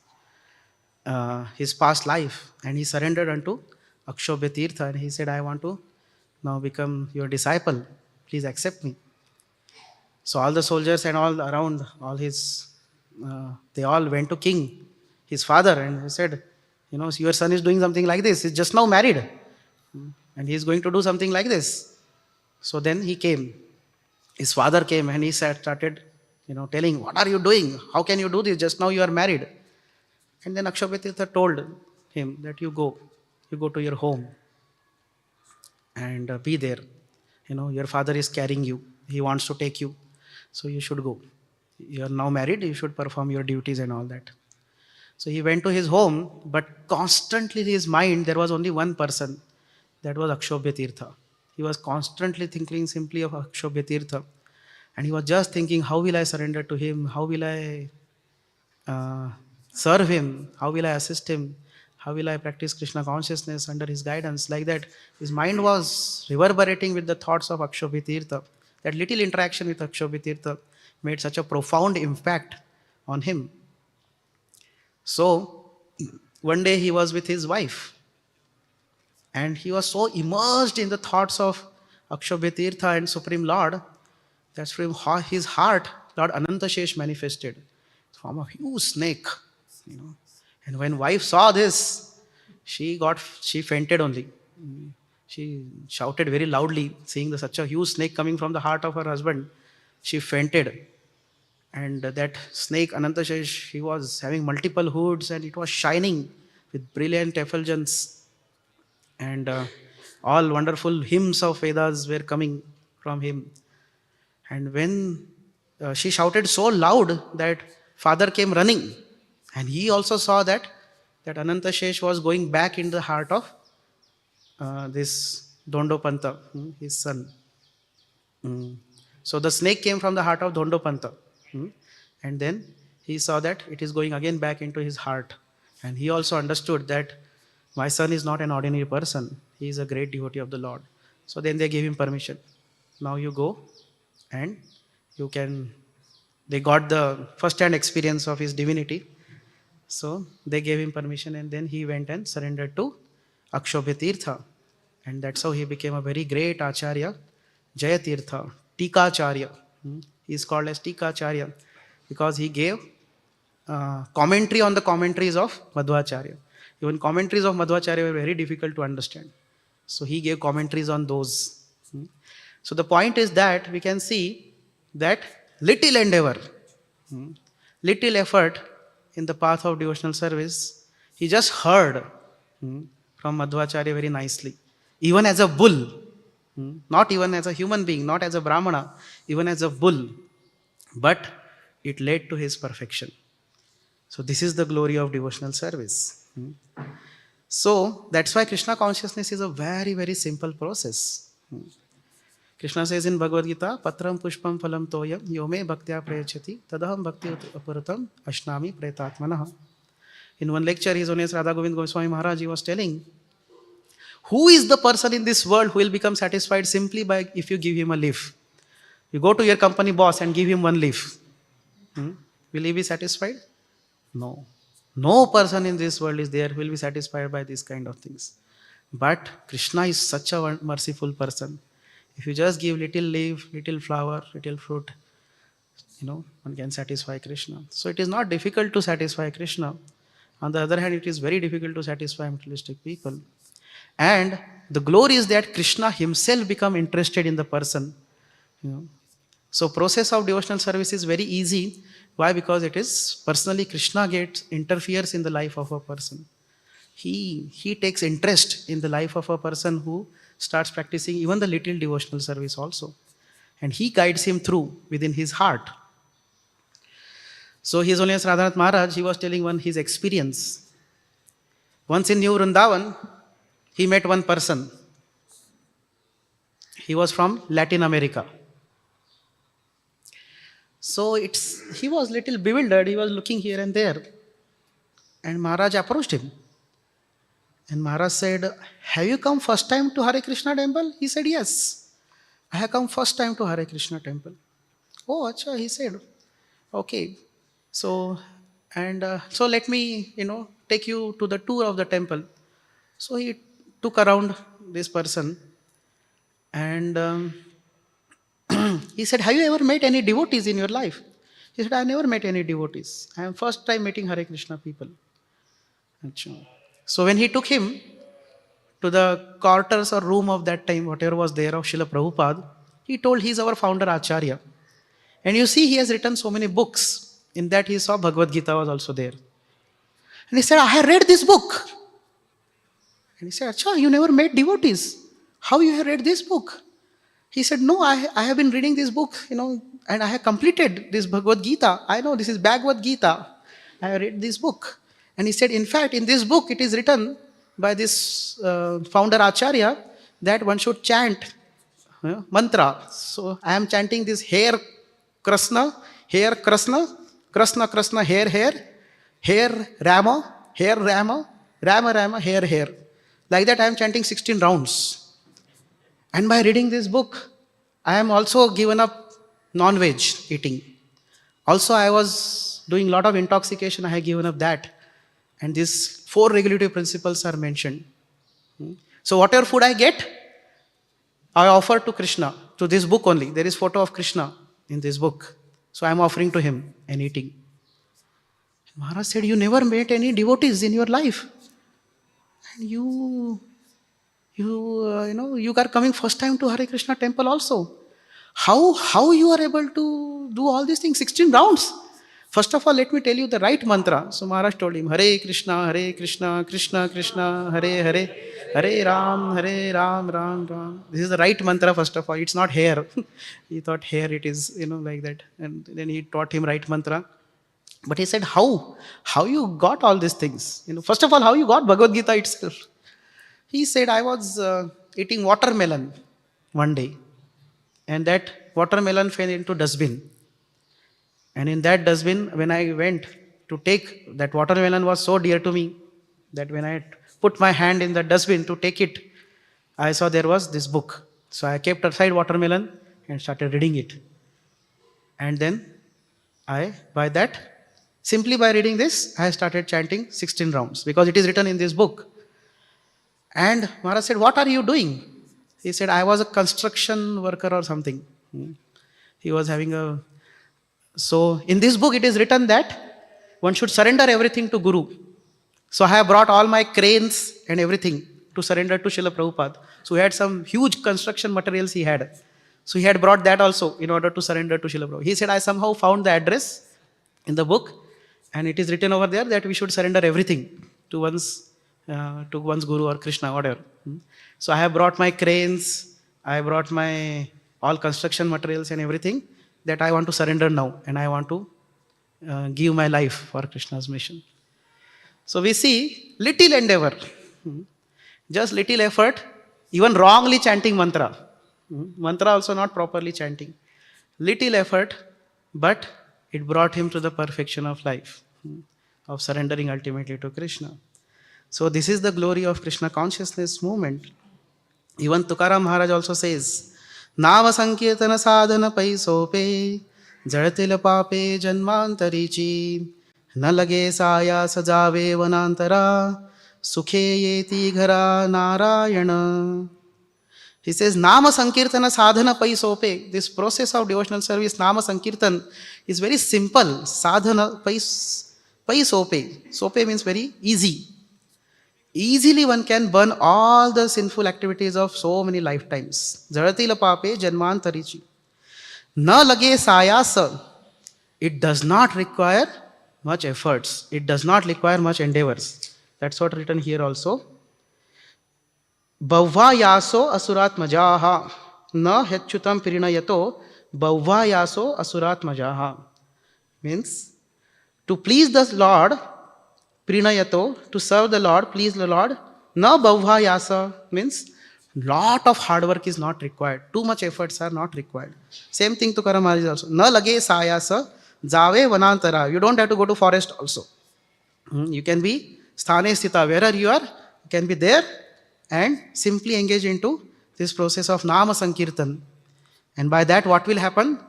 A: his past life, and he surrendered unto Akshobhya Tirtha, and he said, "I want to now become your disciple. Please accept me." So all the soldiers and all around, all his, they all went to king, his father, and he said, "Your son is doing something like this. He's just now married, and he's going to do something like this." So then he came. His father came and he started, telling, "What are you doing? How can you do this? Just now you are married." And then Akshobhya Tirtha told him that you go to your home and be there. Your father is carrying you. He wants to take you. So you should go. You are now married. You should perform your duties and all that. So he went to his home, but constantly in his mind, there was only one person. That was Akshobhya Tirtha. He was constantly thinking simply of Akshobhya Tirtha. And he was just thinking, how will I surrender to him? How will I serve him? How will I assist him? How will I practice Krishna consciousness under his guidance? Like that, his mind was reverberating with the thoughts of Akshobhya Tirtha. That little interaction with Akshobhya Tirtha made such a profound impact on him. So, one day he was with his wife. And he was so immersed in the thoughts of Akshobhya Tirtha and Supreme Lord, that's from his heart, Lord Anantashesh manifested. Form of huge snake. And when wife saw this, she fainted only. She shouted very loudly, seeing such a huge snake coming from the heart of her husband. She fainted. And that snake, Anantashesh, he was having multiple hoods and it was shining with brilliant effulgence. And all wonderful hymns of Vedas were coming from him. And when she shouted so loud that father came running, and he also saw that Anantashesh was going back in the heart of this Dhondopanta, his son. So the snake came from the heart of Dhondopanta. And then he saw that it is going again back into his heart. And he also understood that my son is not an ordinary person. He is a great devotee of the Lord. So then they gave him permission. Now you go and you can. They got the first-hand experience of his divinity. So they gave him permission and then he went and surrendered to Akshobhya Tirtha. And that's how he became a very great Acharya, Jaya Tirtha, Tikacharya. He is called as Tikacharya because he gave commentary on the commentaries of Madhvacharya. Even commentaries of Madhvacharya were very difficult to understand. So he gave commentaries on those. So the point is that we can see that little endeavor, little effort in the path of devotional service, he just heard from Madhvacharya very nicely. Even as a bull, not even as a human being, not as a Brahmana, even as a bull, but it led to his perfection. So this is the glory of devotional service. So that's why Krishna consciousness is a very, very simple process. Krishna says in Bhagavad Gita, Patram Pushpam Phalam Toyam Yome Bhaktya Prayachati Tadaham Bhakti Aparatam Ashnami Pretatmanaha. In one lecture, His Holiness Radha Govind Goswami Maharaj, he was telling, who is the person in this world who will become satisfied simply by if you give him a leaf? You go to your company boss and give him one leaf. Will he be satisfied? No. No person in this world is there who will be satisfied by these kind of things. But Krishna is such a merciful person. If you just give little leaf, little flower, little fruit, one can satisfy Krishna. So it is not difficult to satisfy Krishna. On the other hand, it is very difficult to satisfy materialistic people. And the glory is that Krishna himself become interested in the person. So process of devotional service is very easy. Why? Because it is personally Krishna interferes in the life of a person. He takes interest in the life of a person who starts practicing even the little devotional service also. And he guides him through within his heart. So His Holiness Radhanath Maharaj, he was telling one his experience. Once in New Vrindavan, he met one person. He was from Latin America. So he was little bewildered. He was looking here and there. And Maharaj approached him. And Maharaj said, have you come first time to HareKrishna temple? He said, yes. I have come first time to HareKrishna temple. Oh, acha, he said. Okay. So let me, take you to the tour of the temple. So he took around this person. And he said, have you ever met any devotees in your life? He said, I never met any devotees. I am first time meeting HareKrishna people. So when he took him to the quarters or room of that time, whatever was there of Srila Prabhupada, he told he is our founder Acharya. And you see, he has written so many books. In that he saw Bhagavad Gita was also there. And he said, I have read this book. And he said, Acha, you never met devotees. How you have read this book? He said, no, I have been reading this book, and I have completed this Bhagavad Gita. I know this is Bhagavad Gita. I have read this book. And he said, in fact, in this book, it is written by this founder Acharya that one should chant mantra. So I am chanting this HareKrishna, HareKrishna, Krishna Krishna, Hare Rama, Rama, Rama, Hare. Like that I am chanting 16 rounds. And by reading this book, I am also given up non-veg eating. Also I was doing a lot of intoxication, I have given up that. And these 4 regulative principles are mentioned. So whatever food I get, I offer to Krishna, to this book only. There is photo of Krishna in this book. So I am offering to him and eating. Maharaj said, you never met any devotees in your life. And you are coming first time to HareKrishna temple also. How you are able to do all these things, 16 rounds? First of all, let me tell you the right mantra. So Maharaj told him, Hare Krishna, Krishna Krishna, Hare Hare, Hare Ram, Ram Ram. This is the right mantra first of all. It's not Hare. He thought Hare it is, like that. And then he taught him right mantra. But he said, how you got all these things? First of all, how you got Bhagavad Gita itself? He said, I was eating watermelon one day. And that watermelon fell into dustbin. And in that dustbin, when I went to take, that watermelon was so dear to me that when I put my hand in the dustbin to take it, I saw there was this book. So I kept aside watermelon and started reading it. And then simply by reading this, I started chanting 16 rounds because it is written in this book. And Maharaj said, what are you doing? He said, I was a construction worker or something. He was having So in this book it is written that one should surrender everything to Guru. So I have brought all my cranes and everything to surrender to Srila Prabhupada. So he had some huge construction materials he had. So he had brought that also in order to surrender to Srila Prabhupada. He said, I somehow found the address in the book, and it is written over there that we should surrender everything to one's Guru or Krishna, whatever. So I have brought my cranes, I brought my all construction materials and everything that I want to surrender now, and I want to give my life for Krishna's mission. So we see little endeavor, just little effort, even wrongly chanting mantra. Mantra also not properly chanting. Little effort, but it brought him to the perfection of life, of surrendering ultimately to Krishna. So this is the glory of Krishna consciousness movement. Even Tukaram Maharaj also says, Nama Sankirtana Sadhana Pai Sope, Jadatil Pape Janmantarichi, न लगे साया सजावे वनांतरा सुखे येति घरा Narayan. He says Nama Sankirtana Sadhana Pai Sope. This process of devotional service, Nama Sankirtan, is very simple. Sadhana Pai Sope. Sope means very easy. Easily one can burn all the sinful activities of so many lifetimes. Jaratila pape janmantarichi. Na lage sayasa. It does not require much efforts. It does not require much endeavors. That's what written here also. Bhavva yaso asurat majaha. Na hetchutam pirinayato. Bhavva yaso asurat majaha. Means, to please the Lord, prinayato, to serve the Lord, please the Lord. Na bhavva yasa means lot of hard work is not required. Too much efforts are not required. Same thing to Maharaj is also. Na lage sayasa. Jave vanantara. You don't have to go to forest also. You can be sthane sthita. Wherever you are, you can be there and simply engage into this process of Nama Sankirtan. And by that, what will happen?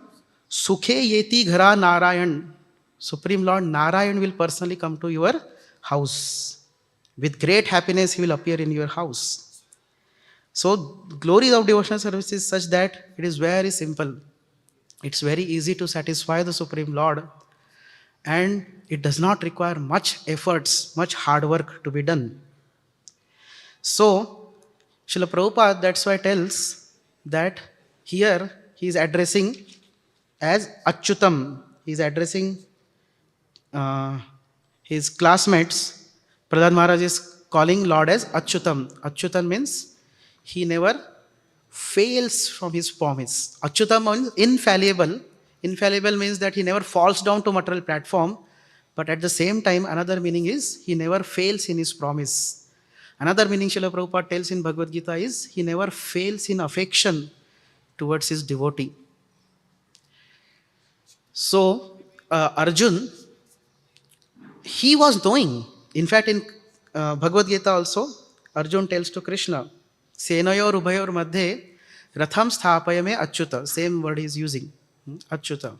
A: Sukhe yeti ghara Narayan. Supreme Lord Narayan will personally come to your house. With great happiness, he will appear in your house. So, glory of devotional service is such that it is very simple. It's very easy to satisfy the Supreme Lord, and it does not require much efforts, much hard work to be done. So, Srila Prabhupada, that's why tells that here he is addressing as Achyutam. He is addressing his classmates. Prahlad Maharaj is calling Lord as Achyutam. Achyutam means he never fails from his promise. Achyutam means infallible. Infallible means that he never falls down to material platform, but at the same time, another meaning is he never fails in his promise. Another meaning Srila Prabhupada tells in Bhagavad Gita is he never fails in affection towards his devotee. So, Arjun, he was knowing. In fact, in Bhagavad Gita also, Arjun tells to Krishna, Senayor Ubhayor Madhe Ratham Sthapayame Achyuta. Same word he is using, Achyuta.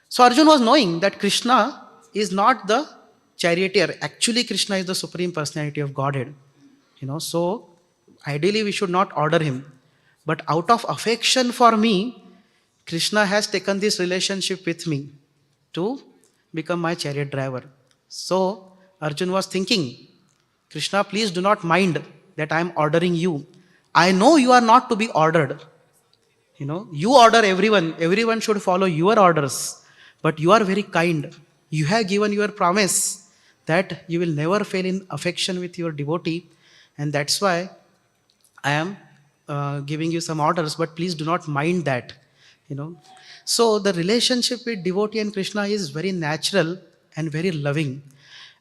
A: So Arjun was knowing that Krishna is not the charioteer. Actually, Krishna is the Supreme Personality of Godhead. So ideally we should not order him. But out of affection for me, Krishna has taken this relationship with me to become my chariot driver. So Arjun was thinking, Krishna, please do not mind that I am ordering you. I know you are not to be ordered. You order everyone. Everyone should follow your orders. But you are very kind. You have given your promise that you will never fail in affection with your devotee. And that's why I am giving you some orders, but please do not mind that. So the relationship with devotee and Krishna is very natural and very loving.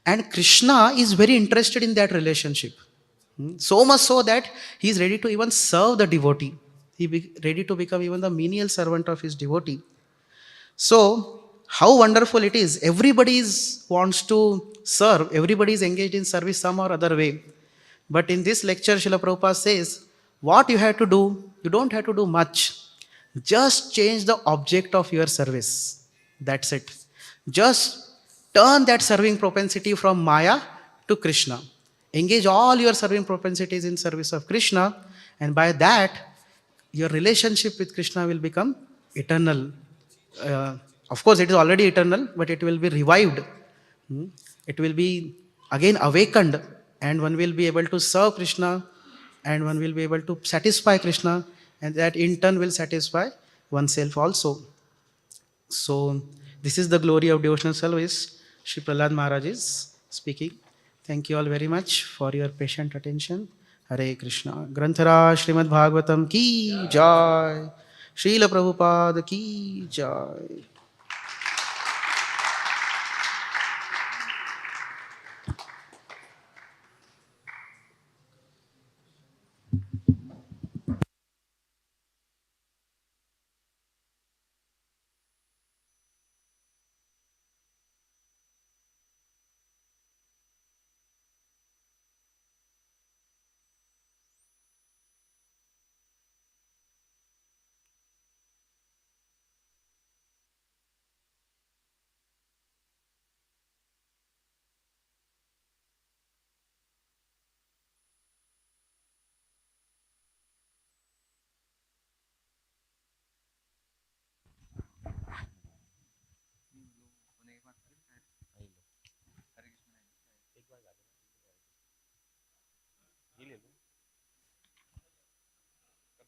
A: And Krishna is very interested in that relationship. So much so that he is ready to even serve the devotee. He is ready to become even the menial servant of his devotee. So, how wonderful it is. Everybody wants to serve. Everybody is engaged in service some or other way. But in this lecture, Srila Prabhupada says, what you have to do, you don't have to do much. Just change the object of your service. That's it. Just turn that serving propensity from Maya to Krishna. Engage all your serving propensities in service of Krishna, and by that, your relationship with Krishna will become eternal. Of course, it is already eternal, but it will be revived. It will be again awakened, and one will be able to serve Krishna, and one will be able to satisfy Krishna, and that in turn will satisfy oneself also. So, this is the glory of devotional service. Shri Prahlad Maharaj is speaking. Thank you all very much for your patient attention. Hare Krishna. Granthara Srimad Bhagavatam ki jai. Srila Prabhupada ki jai.